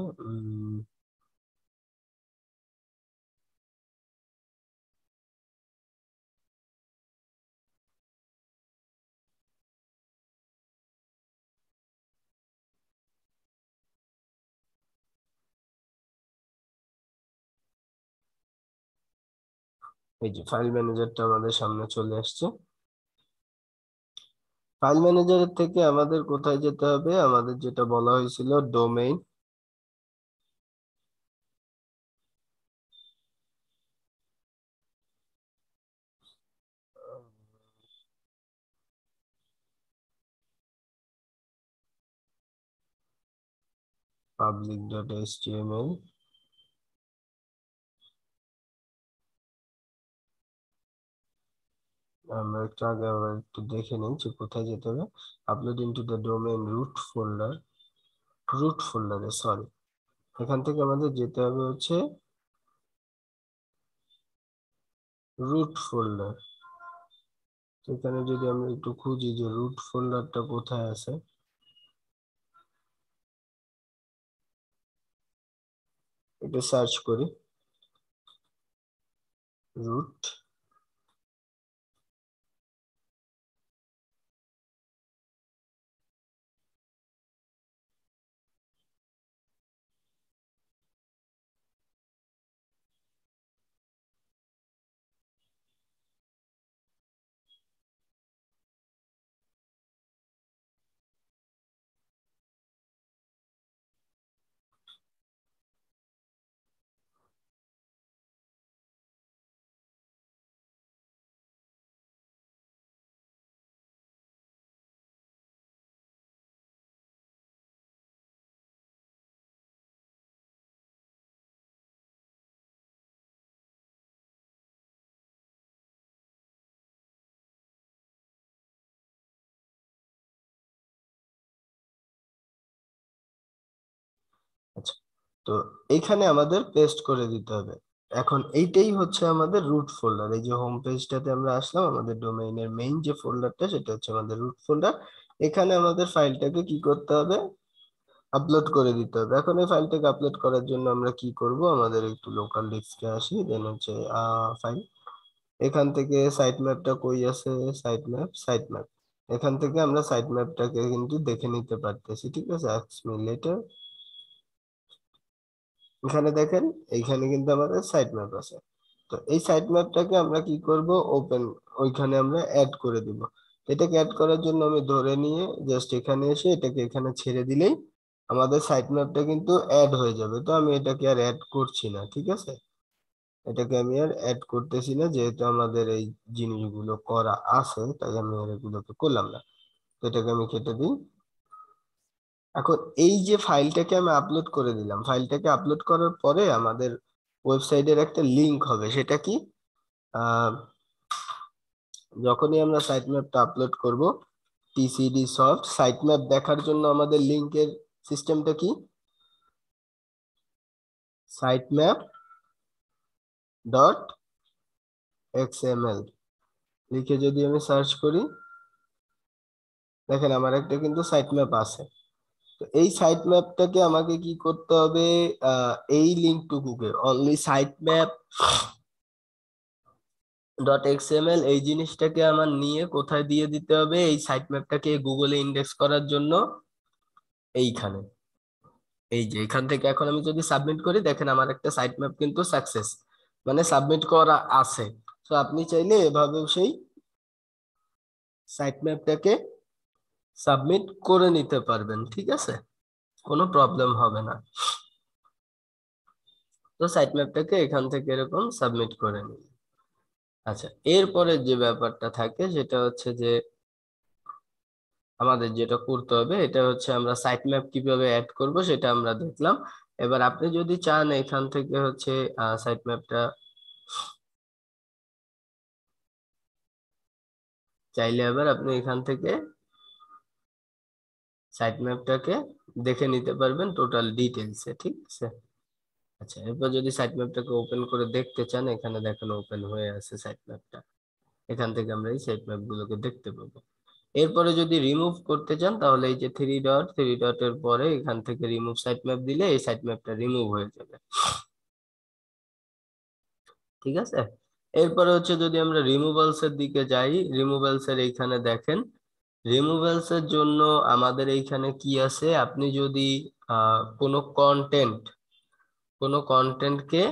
A: এই যে ফাইল ম্যানেজারটা আমাদের সামনে চলে আসছে। ফাইল ম্যানেজারের থেকে আমাদের কোথায় যেতে হবে, আমাদের যেটা বলা হয়েছিল ডোমেইন, public.html। আমরা একটু আগে আবার একটু দেখে নিই যে কোথায় যেতে হবে। Upload into the domain root folder, root ফোল্ডারে সরি। এখান থেকে আমাদের যেতে হবে হচ্ছে রুট ফোল্ডার। এখানে যদি আমরা একটু খুঁজি যে রুট ফোল্ডারটা কোথায় আছে, একটু সার্চ করি রুট। আচ্ছা, তো এইখানে আমাদের পেস্ট করে দিতে হবে। এখন এইটাই হচ্ছে আমাদের রুট ফোল্ডার। এই যে হোম পেজটাতে আমরা আসলাম, আমাদের ডোমেইনের মেইন যে ফোল্ডারটা সেটা হচ্ছে আমাদের রুট ফোল্ডার। এখানে আমাদের ফাইলটাকে কি করতে হবে, আপলোড করে দিতে হবে। এখন এই ফাইলটাকে আপলোড করার জন্য আমরা কি করব, আমাদের একটু লোকাল ডিস্কে আসি, দেন হচ্ছে ফাইল, এখান থেকে সাইট ম্যাপটা কই আছে, সাইট ম্যাপ, এখান থেকে আমরা সাইট ম্যাপটাকে কিন্তু দেখে নিতে পারতেছি। ঠিক আছে, লেটার, এখানে দেখেন এইখানে কিন্তু আমাদের সাইট ম্যাপ আছে। তো এই সাইট ম্যাপটাকে আমরা কি করব, ওপেন, ওইখানে আমরা অ্যাড করে দিব। এটাকে অ্যাড করার জন্য আমি ধরে নিয়ে জাস্ট এখানে এসে এটাকে এখানে ছেড়ে দিলেই আমাদের সাইট ম্যাপটা কিন্তু অ্যাড হয়ে যাবে। তো আমি এটাকে আর অ্যাড করছি না, ঠিক আছে, এটাকে আমি আর অ্যাড করতেছি না, যেহেতু আমাদের এই জিনিসগুলো করা আছে তাই আমি আর এগুলোকে করলাম না। তো এটাকে আমি কেটে দিই। এখন এই যে ফাইলটাকে আমি আপলোড করে দিলাম, ফাইলটাকে আপলোড করার পরে আমাদের ওয়েবসাইটের একটা লিংক হবে, সেটা কি, আহ, যখনই আমরা সাইট ম্যাপটা আপলোড করব, টিসিডি সফট সাইট ম্যাপ দেখার জন্য আমাদের লিংকের সিস্টেমটা কি, সাইট ম্যাপ ডট এক্সএমএল লিখে যদি আমি সার্চ করি, দেখেন আমার একটা কিন্তু সাইট ম্যাপ আছে। তো এই সাইট ম্যাপটাকে আমাকে কি করতে হবে, এই লিঙ্কটুকুকে only site map dot XML এই জিনিসটাকে আমার নিয়ে কোথায় দিয়ে দিতে হবে, এই সাইট ম্যাপটাকে গুগলে ইন্ডেক্স করার জন্য এইখানে, এই যে এখান থেকে এখন আমি যদি সাবমিট করি, দেখেন আমার একটা সাইট ম্যাপ কিন্তু সাকসেস, মানে সাবমিট করা আছে। তো আপনি চাইলে এভাবেও সেই সাইট ম্যাপটাকে সাবমিট করে নিতে পারবেন, ঠিক আছে, কোনো প্রবলেম হবে না। তো সাইট ম্যাপটাকে এখান থেকে এরকম সাবমিট করে নিন। আচ্ছা, এরপরে যে ব্যাপারটা থাকে সেটা হচ্ছে যে আমাদের যেটা করতে হবে, এটা হচ্ছে আমরা সাইট ম্যাপ কিভাবে অ্যাড করব সেটা আমরা দেখলাম। এবার আপনি যদি চান এখান থেকে হচ্ছে সাইট ম্যাপটা চাইলে এবার আপনি এখান থেকে সাইট ম্যাপটাকে দেখে নিতে পারবেন টোটাল ডিটেলসে, ঠিক আছে। আচ্ছা, এরপর যদি সাইট ম্যাপটাকে ওপেন করে দেখতে চান, এখানে দেখেন ওপেন হয়ে আছে সাইট ম্যাপটা, এখান থেকে আমরা এই সাইট ম্যাপ গুলোকে দেখতে পাবো। এরপরে যদি রিমুভ করতে চান, তাহলে এই যে থ্রি ডটের পরে এখান থেকে রিমুভ সাইট ম্যাপ দিলে এই সাইট ম্যাপটা রিমুভ হয়ে যাবে, ঠিক আছে। এরপরে হচ্ছে যদি আমরা রিমুভালস এর দিকে যাই, রিমুভালস এর এইখানে দেখেন, রিমুভালস এর জন্য আমাদের এইখানে কি আছে, আপনি যদি কোনো কন্টেন্টকে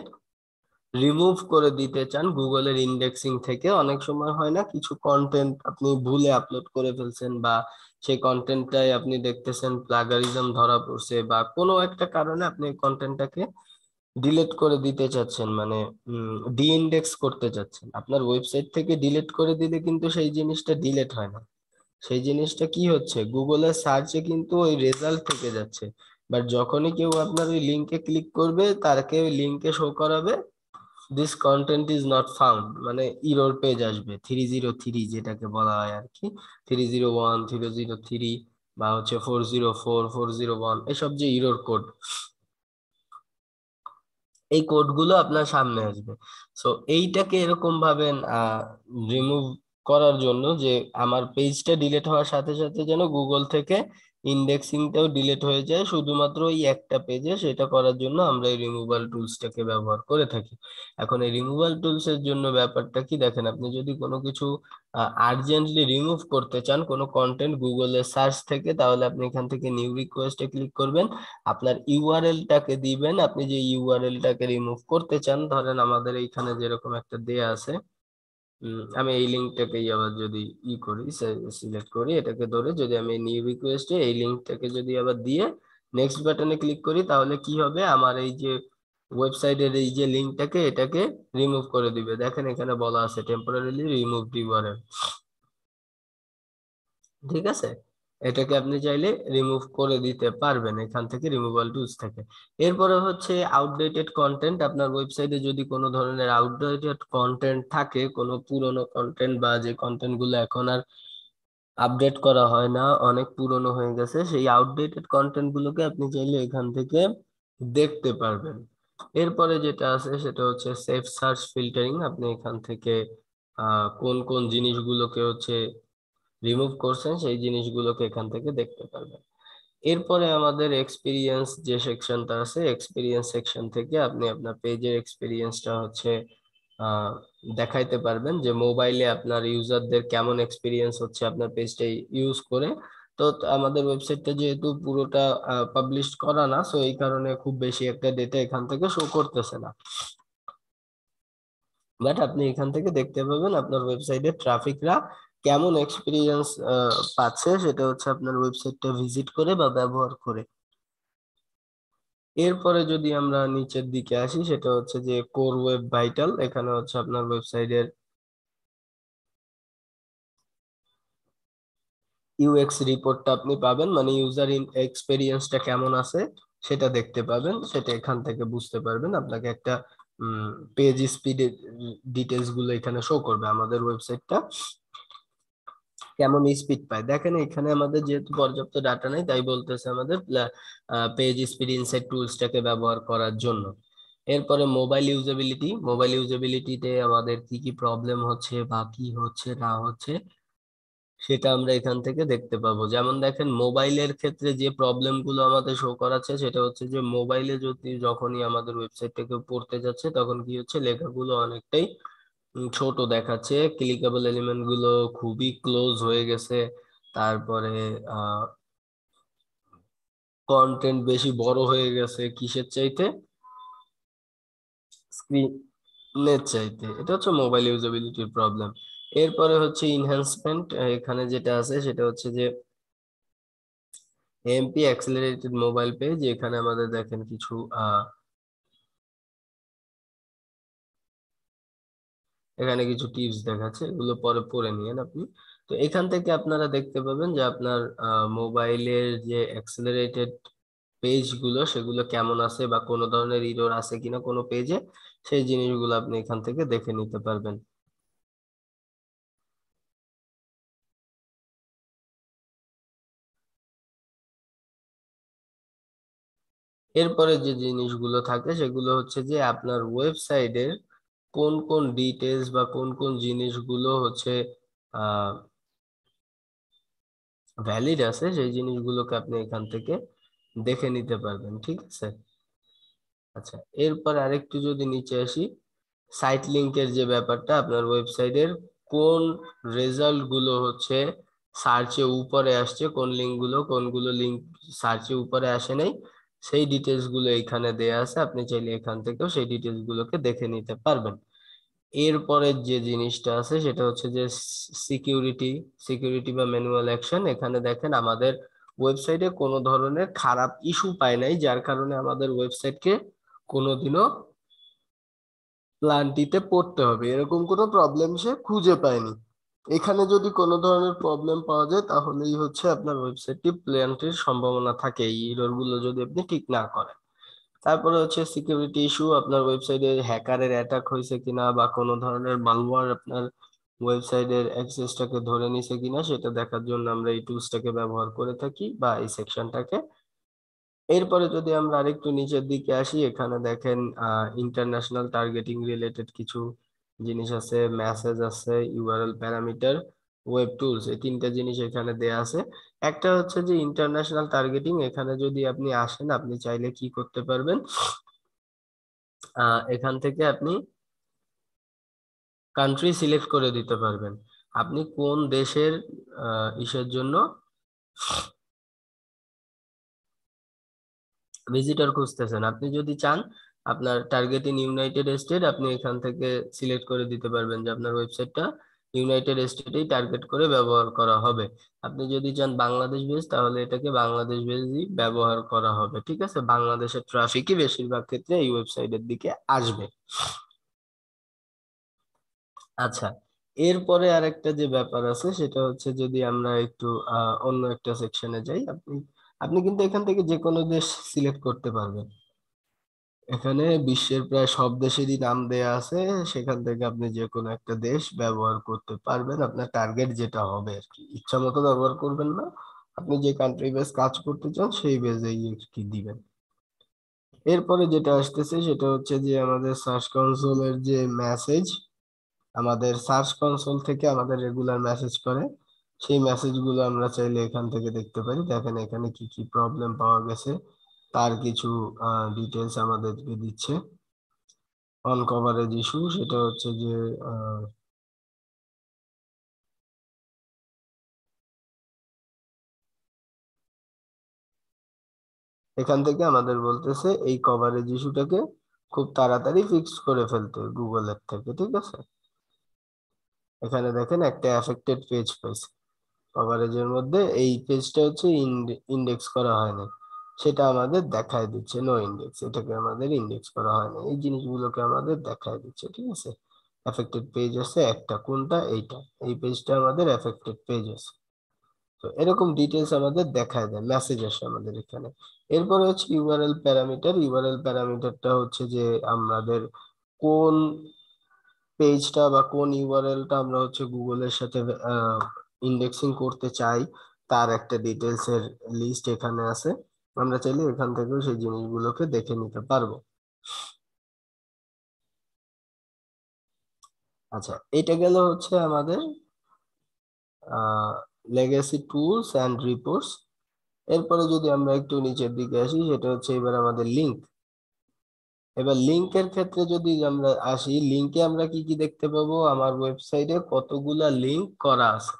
A: রিমুভ করে দিতে চান গুগলের ইন্ডেক্সিং থেকে, অনেক সময় হয় না কিছু কন্টেন্ট আপনি ভুলে আপলোড করে ফেলছেন, বা সেই কন্টেন্টটাই আপনি দেখতেছেন প্লাগারিজম ধরা পড়ছে, বা কোনো একটা কারণে আপনি কন্টেন্টটাকে ডিলিট করে দিতে চাচ্ছেন, মানে ডি ইন্ডেক্স করতে চাচ্ছেন, আপনার ওয়েবসাইট থেকে ডিলিট করে দিলে কিন্তু সেই জিনিসটা ডিলিট হয় না, সেই জিনিসটা কি হচ্ছে, গুগলের সার্চে কিন্তু ওই রেজাল্ট থেকে যাচ্ছে। বাট যখনই কেউ আপনার ওই লিঙ্কে ক্লিক করবে, তাকে ওই লিঙ্কে শো করাবে this content is not found, মানে ইরর পেজ আসবে 303 যেটাকে বলা হয় আর কি, 301, 303, বা হচ্ছে 404, 401, এসব যে ইরর কোড, এই কোডগুলো আপনার সামনে আসবে। সো এইটাকে এরকম ভাবে রিমুভ করার জন্য যে আমার পেজটা ডিলিট হওয়ার সাথে সাথে যেন গুগল থেকে ইন্ডেক্সিংটাও ডিলিট হয়ে যায় শুধুমাত্র ওই একটা পেজে, সেটা করার জন্য আমরা এই রিমুভাল টুলসটাকে ব্যবহার করে থাকি। এখন এই রিমুভাল টুলস এর জন্য ব্যাপারটা কি, দেখেন আপনি যদি কোনো কিছু আর্জেন্টলি রিমুভ করতে চান কোনো কন্টেন্ট গুগলের সার্চ থেকে, তাহলে আপনি এখান থেকে নিউ রিকোয়েস্টে ক্লিক করবেন, আপনার ইউআরএলটাকে দিবেন, আপনি যে ইউআরএলটাকে রিমুভ করতে চান, ধরেন আমাদের এইখানে যেরকম একটা দেয়া আছে, আমি এই লিঙ্কটাকেই আবার যদি করি, সিলেক্ট করি, এটাকে ধরে যদি আমি নিউ রিকোয়েস্টে এই লিঙ্কটাকে যদি আবার দিয়ে নেক্সট বাটনে ক্লিক করি, তাহলে কি হবে, আমার এই যে ওয়েবসাইটের এই যে লিঙ্কটাকে এটাকে রিমুভ করে দিবে। দেখেন এখানে বলা আছে টেম্পোরারিলি রিমুভ ইউআরএল, ঠিক আছে, এটাকে আপনি চাইলে রিমুভ করে দিতে পারবেন এখান থেকে রিমুভাল টুলস থেকে। এরপরে হচ্ছে আউটডেটেড কন্টেন্ট, আপনার ওয়েবসাইটে যদি কোনো ধরনের আউটডেটেড কন্টেন্ট থাকে, কোনো পুরনো কন্টেন্ট বা যে কন্টেন্ট গুলো এখন আর আপডেট করা হয় না, অনেক পুরনো হয়ে গেছে, সেই আউটডেটেড কন্টেন্ট গুলোকে আপনি চাইলে এখান থেকে দেখতে পারবেন। এরপরে যেটা আছে সেটা হচ্ছে সেফ সার্চ ফিল্টারিং। আপনি এখান থেকে কোন কোন জিনিসগুলোকে হচ্ছে রিমুভ করছেন সেই জিনিসগুলোকে এখান থেকে দেখতে পারবেন। এরপরে আমাদের এক্সপিরিয়েন্স যে সেকশনটা আছে, এক্সপিরিয়েন্স সেকশন থেকে আপনি আপনার পেজের এক্সপিরিয়েন্সটা হচ্ছে আহ দেখাইতে পারবেন যে মোবাইলে আপনার ইউজারদের কেমন এক্সপিরিয়েন্স হচ্ছে আপনার পেজটা ইউজ করে। তো আমাদের ওয়েবসাইটটা যেহেতু পুরোটা পাবলিশ করা না, সো এই কারণে খুব বেশি একটা ডেটা এখান থেকে শো করতেছে না। বাট আপনি এখান থেকে দেখতে পাবেন আপনার ওয়েবসাইটে ট্রাফিকরা কেমন এক্সপিরিয়েন্স পাচ্ছে, সেটা হচ্ছে আপনার ওয়েবসাইটটা ভিজিট করে বা ব্যবহার করে। এরপরে যদি আমরা নিচের দিকে আসি, সেটা হচ্ছে যে কোর ওয়েব ভাইটাল। এখানে হচ্ছে আপনার ওয়েবসাইটের ইউএক্স রিপোর্টটা আপনি পাবেন, মানে ইউজার এক্সপেরিয়েন্সটা কেমন আছে সেটা দেখতে পাবেন। সেটা এখান থেকে বুঝতে পারবেন। আপনাকে একটা পেজ স্পিড ডিটেলস গুলো এখানে শো করবে আমাদের ওয়েবসাইটটা কেমন স্পিড পায়। দেখেন এখানে আমাদের যেহেতু পর্যাপ্ত ডাটা নেই, তাই বলতেছে আমাদের পেজ স্পিড ইনসাইট টুলসটাকে ব্যবহার করার জন্য। এরপরে মোবাইল ইউজেবিলিটি। মোবাইল ইউজেবিলিটিতে আমাদের কি কি প্রবলেম হচ্ছে বা কি হচ্ছে না হচ্ছে সেটা আমরা এখান থেকে দেখতে পাবো। যেমন দেখেন মোবাইলের ক্ষেত্রে যে প্রবলেম গুলো আমাদের শো করাচ্ছে সেটা হচ্ছে যে মোবাইলে যদি যখনই আমাদের ওয়েবসাইটটাকে পড়তে যাচ্ছে তখন কি হচ্ছে লেখাগুলো অনেকটাই ছোট দেখাচ্ছে, ক্লিকেবল এলিমেন্ট গুলো খুবই ক্লোজ হয়ে গেছে। তারপরে আহ কন্টেন্ট বেশি বড় হয়ে গেছে কিসের চাইতে, স্ক্রিনের চাইতে। এটা হচ্ছে মোবাইল ইউজেবিলিটির প্রবলেম। এরপরে হচ্ছে ইনহ্যান্সমেন্ট। এখানে যেটা আছে সেটা হচ্ছে যে এমপি অ্যাক্সেলারেটেড মোবাইল পেজ। এখানে আমাদের দেখেন কিছু এখানে কিছু টিপস দেখাচ্ছে, এগুলো পরে পড়ে নিয়েন আপনি। তো এখান থেকে আপনারা দেখতে পাবেন যে আপনার মোবাইলের যে অ্যাক্সেলারেটেড পেজ গুলো সেগুলো কেমন আছে বা কোনো ধরনের ইরর আছে কিনা কোনো পেজে, সেই জিনিসগুলো আপনি এখান থেকে দেখে নিতে পারবেন। এরপরে যে জিনিসগুলো থাকে সেগুলো হচ্ছে যে আপনার ওয়েবসাইটের কোন কোন ডিটেলস বা কোন কোন জিনিসগুলো হচ্ছে আহ ভ্যালিড আছে সেই জিনিসগুলোকে আপনি এখান থেকে দেখে নিতে পারবেন। ঠিক আছে। আচ্ছা, এরপর আরেকটু যদি নিচে আসি, সাইট লিংকের যে ব্যাপারটা, আপনার ওয়েবসাইটের কোন রেজাল্ট গুলো হচ্ছে সার্চে উপরে আসছে, কোন লিঙ্ক গুলো কোনগুলো লিঙ্ক সার্চে উপরে আসে নাই, সেই ডিটেলস গুলো এখানে দেয়া আছে। আপনি চাইলে এখান থেকেও সেই ডিটেলস গুলোকে দেখে নিতে পারবেন। এরপরে যে জিনিসটা আছে সেটা হচ্ছে যে সিকিউরিটি সিকিউরিটি বা ম্যানুয়াল অ্যাকশন। এখানে দেখেন আমাদের ওয়েবসাইটে কোনো ধরনের খারাপ ইস্যু পায় নাই, যার কারণে আমাদের ওয়েবসাইটকে কোনোদিনও প্ল্যানটিতে পড়তে হবে এরকম কোনো প্রবলেম সে খুঁজে পায়নি। এখানে যদি কোনো ধরনের প্রবলেম পাওয়া যায় তাহলেই হচ্ছে আপনার ওয়েবসাইটটি প্ল্যানটির সম্ভাবনা থাকে, এই এরর গুলো যদি আপনি ঠিক না করেন। তারপরে হচ্ছে সিকিউরিটি ইস্যু, আপনার ওয়েবসাইটে হ্যাকারের অ্যাটাক হয়েছে কিনা বা কোনো ধরনের মালওয়্যার আপনার ওয়েবসাইটের অ্যাক্সেসটাকে ধরে নিছে কিনা সেটা দেখার জন্য আমরা এই টুলসটাকে ব্যবহার করে থাকি বা এই সেকশনটাকে। এরপরে যদি আমরা আরেকটু নিচের দিকে আসি, এখানে দেখেন ইন্টারন্যাশনাল টার্গেটিং রিলেটেড কিছু জিনিস আছে, মেসেজ আছে, ইউআরএল প্যারামিটার, ওয়েব টুলস, এই তিনটা জিনিস এখানে দেয়া আছে। একটা হচ্ছে যে ইন্টারন্যাশনাল টার্গেটিং। এখানে যদি আপনি আসেন আপনি চাইলে কি করতে পারবেন, এখান থেকে আপনি কান্ট্রি সিলেক্ট করে দিতে পারবেন। আপনি কোন দেশের ইসের জন্য ভিজিটর খুঁজতেছেন। আপনি যদি চান আপনার টার্গেট ইন ইউনাইটেড স্টেট, আপনি এখান থেকে সিলেক্ট করে দিতে পারবেন যে আপনার ওয়েবসাইটটা ইউনাইটেড স্টেটেই টার্গেট করে ব্যবহার করা হবে। আপনি যদি চান বাংলাদেশ বেস, তাহলে এটাকে বাংলাদেশ বেসই ব্যবহার করা হবে। ঠিক আছে, বাংলাদেশের ট্রাফিকই বেশিরভাগ ক্ষেত্রে এই ওয়েবসাইটের দিকে আসবে। আচ্ছা, এরপরে আরেকটা যে ব্যাপার আছে সেটা হচ্ছে যদি আমরা একটু অন্য একটা সেকশনে যাই, আপনি আপনি কিন্তু এখান থেকে যে কোনো দেশ সিলেক্ট করতে পারবেন। এখানে বিশ্বের প্রায় সব দেশেরই নাম দেয়া আছে, সেখান থেকে আপনি যে কোনো একটা দেশ ব্যবহার করতে পারবেন। আপনার টার্গেট যেটা হবে আর কি, ইচ্ছা মতো ব্যবহার করবেন না, আপনি যে কান্ট্রি বেস কাজ করতে চান সেই বেসেই আর কি দিবেন। এরপরে যেটা আসতেছে সেটা হচ্ছে যে আমাদের সার্চ কনসোলের যে মেসেজ, আমাদের সার্চ কনসোল থেকে আমাদের রেগুলার মেসেজ করে, সেই মেসেজগুলো আমরা চাইলে এখান থেকে দেখতে পারি। দেখেন এখানে কি কি প্রবলেম পাওয়া গেছে তার কিছু ডিটেলস আমাদেরকে দিচ্ছে। অন কভারেজ ইস্যু, সেটা হচ্ছে যে আহ, এখান থেকে আমাদের বলতেছে এই কভারেজ ইস্যুটাকে খুব তাড়াতাড়ি ফিক্স করে ফেলতে গুগলের থেকে, ঠিক আছে। এখানে দেখেন একটা অ্যাফেক্টেড পেজ পাইছে, কভারেজের মধ্যে এই পেজটা হচ্ছে ইন্ডেক্স করা হয়নি, সেটা আমাদের দেখায় দিচ্ছে নো ইন্ডেক্স, এটাকে আমাদের ইন্ডেক্স করা হয়নি, এই জিনিসগুলোকে আমাদের দেখায় দিচ্ছে, ঠিক আছে। অ্যাফেক্টেড পেজ আছে একটা, কোনটা, এইটা, এই পেজটা আমাদের অ্যাফেক্টেড পেজ আছে। তো এরকম ডিটেলস আমাদের দেখায় দেয়, মেসেজ আসে আমাদের এখানে। এরপরে হচ্ছে ইউআরএল প্যারামিটার। ইউআরএল প্যারামিটারটা হচ্ছে যে আমাদের কোন পেজটা বা কোন ইউআরএলটা আমরা হচ্ছে গুগলের সাথে ইন্ডেক্সিং করতে চাই, তার একটা ডিটেলস এর লিস্ট এখানে আছে। আমরা চাইলে এখান থেকেও সেই জিনিসগুলোকে দেখে নিতে পারবো। আচ্ছা, এটা গেল হচ্ছে আমাদের লেগেসি টুলস অ্যান্ড রিপোর্টস। এরপরে যদি আমরা একটু নিচের দিকে আসি, সেটা হচ্ছে এবার আমাদের লিঙ্ক। এবার লিঙ্কের ক্ষেত্রে যদি আমরা আসি, লিঙ্কে আমরা কি কি দেখতে পাবো, আমার ওয়েবসাইটে কতগুলা লিঙ্ক করা আছে।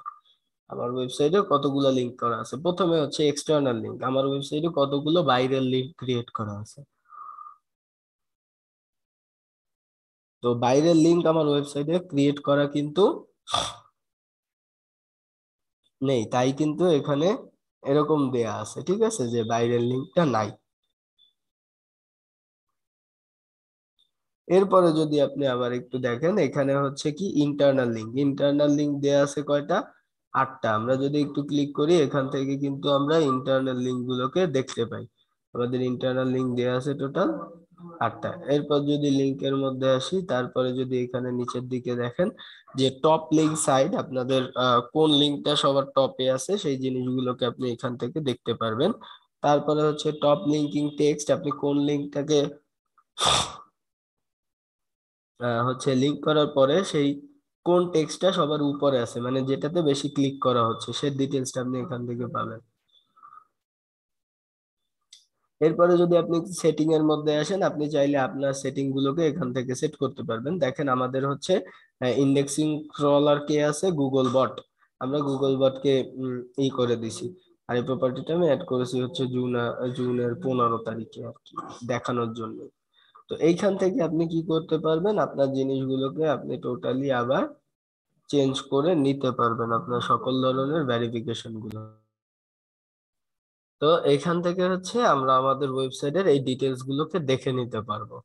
A: আমার ওয়েবসাইটে কতগুলো লিংক করা আছে, প্রথমে হচ্ছে এক্সটার্নাল লিংক, আমার ওয়েবসাইটে কতগুলো বাইরের লিংক ক্রিয়েট করা আছে। তো বাইরের লিংক আমার ওয়েবসাইটে ক্রিয়েট করা কিন্তু নেই, তাই কিন্তু এখানে এরকম দেয়া আছে, ঠিক আছে, যে বাইরের লিংকটা নাই। এরপরে যদি আপনি আবার একটু দেখেন, এখানে হচ্ছে কি ইন্টারনাল লিংক। ইন্টারনাল লিংক দেয়া আছে কয়টা, 8টা। আমরা যদি একটু ক্লিক করি এখান থেকে কিন্তু আমরা ইন্টারনাল লিংক গুলোকে দেখতে পাই। আমাদের ইন্টারনাল লিংক দেয়া আছে টোটাল 8টা। এরপর যদি লিংকের মধ্যে আসি, তারপরে যদি এখানে নিচের দিকে দেখেন যে টপ লিংক সাইট, আপনাদের কোন লিংকটা সবার টপে আছে সেই জিনিসগুলোকে আপনি এখান থেকে দেখতে পারবেন। তারপরে হচ্ছে টপ লিঙ্কিং টেক্সট, আপনি কোন লিঙ্কটাকে হচ্ছে লিংক করার পরে সেই কোন টেক্সটটা সবার উপরে আছে, মানে যেটাতে বেশি ক্লিক করা হচ্ছে, সেই ডিটেলসটা আপনি এখান থেকে পাবেন। এরপরে যদি আপনি সেটিং এর মধ্যে আসেন, আপনি চাইলে আপনার সেটিং গুলোকে এখান থেকে সেট করতে পারবেন। দেখেন আমাদের হচ্ছে ইন্ডেক্সিং ক্রলার কে আছে, গুগল বট। আমরা গুগল বটকে ই করে দিছি। আর এই প্রপার্টিটা আমি অ্যাড করেছি হচ্ছে জুনের 15 তারিখে আর কি, দেখানোর জন্য। তো এইখান থেকে আপনি কি করতে পারবেন, আপনার জিনিসগুলোকে আপনি টোটালি আবার চেঞ্জ করে নিতে পারবেন, আপনার সকল ধরনের ভেরিফিকেশন গুলো। তো এখান থেকে হচ্ছে আমরা আমাদের ওয়েবসাইটের এই ডিটেলস গুলোকে দেখে নিতে পারবো,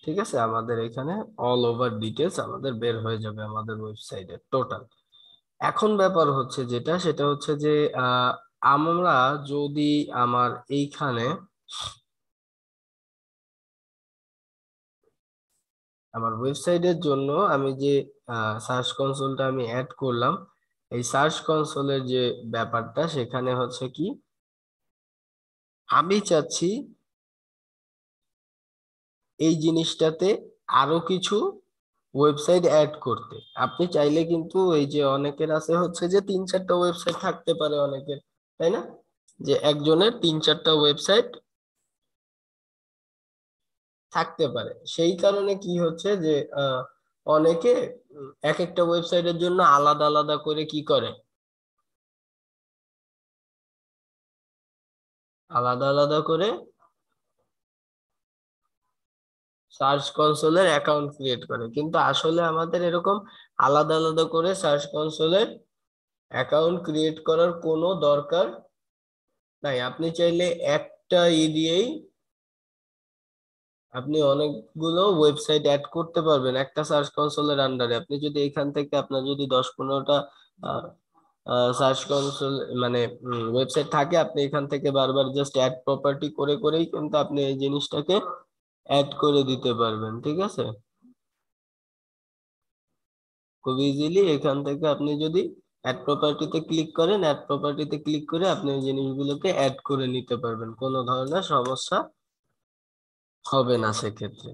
A: ঠিক আছে। আমাদের এখানে অল ওভার ডিটেলস আমাদের বের হয়ে যাবে আমাদের ওয়েবসাইটে টোটাল। এখন ব্যাপার হচ্ছে যেটা, সেটা হচ্ছে যে আমরা যদি আমার এইখানে আমার ওয়েবসাইটের জন্য আমি যে সার্চ কনসোলটা আমি অ্যাড করলাম, এই সার্চ কনসোলের যে ব্যাপারটা সেখানে হচ্ছে কি, আমি চাচ্ছি এই জিনিসটাতে আরো কিছু ওয়েবসাইট অ্যাড করতে। আপনি চাইলে কিন্তু এই যে অনেকের আছে হচ্ছে যে 3-4টা ওয়েবসাইট থাকতে পারে অনেকের, তাই না, যে একজনের 3-4টা ওয়েবসাইট থাকতে পারে। সেই কারণে কি হচ্ছে যে অনেকে এক একটা ওয়েবসাইটের জন্য আলাদা আলাদা করে কি করে, আলাদা আলাদা করে সার্চ কনসোলের অ্যাকাউন্ট ক্রিয়েট করে। কিন্তু আসলে আমাদের এরকম আলাদা আলাদা করে সার্চ কনসোলের অ্যাকাউন্ট ক্রিয়েট করার কোনো দরকার নাই। আপনি চাইলে একটা দিয়েই আপনি অনেকগুলো ওয়েবসাইট অ্যাড করতে পারবেন একটা সার্চ কনসোলের আন্ডারে। আপনি যদি এখান থেকে আপনার যদি 10-15টা সার্চ কনসোল মানে ওয়েবসাইট থাকে, আপনি এখান থেকে বারবার জাস্ট অ্যাড প্রপার্টি করে করেই কিন্তু আপনি এই জিনিসটাকে অ্যাড করে দিতে পারবেন, ঠিক আছে। খুব ইজিলি এখান থেকে আপনি যদি অ্যাড প্রপার্টিতে ক্লিক করেন, অ্যাড প্রপার্টিতে ক্লিক করে আপনি এই জিনিসগুলোকে অ্যাড করে নিতে পারবেন, কোনো ধরনের সমস্যা হবে না সেক্ষেত্রে।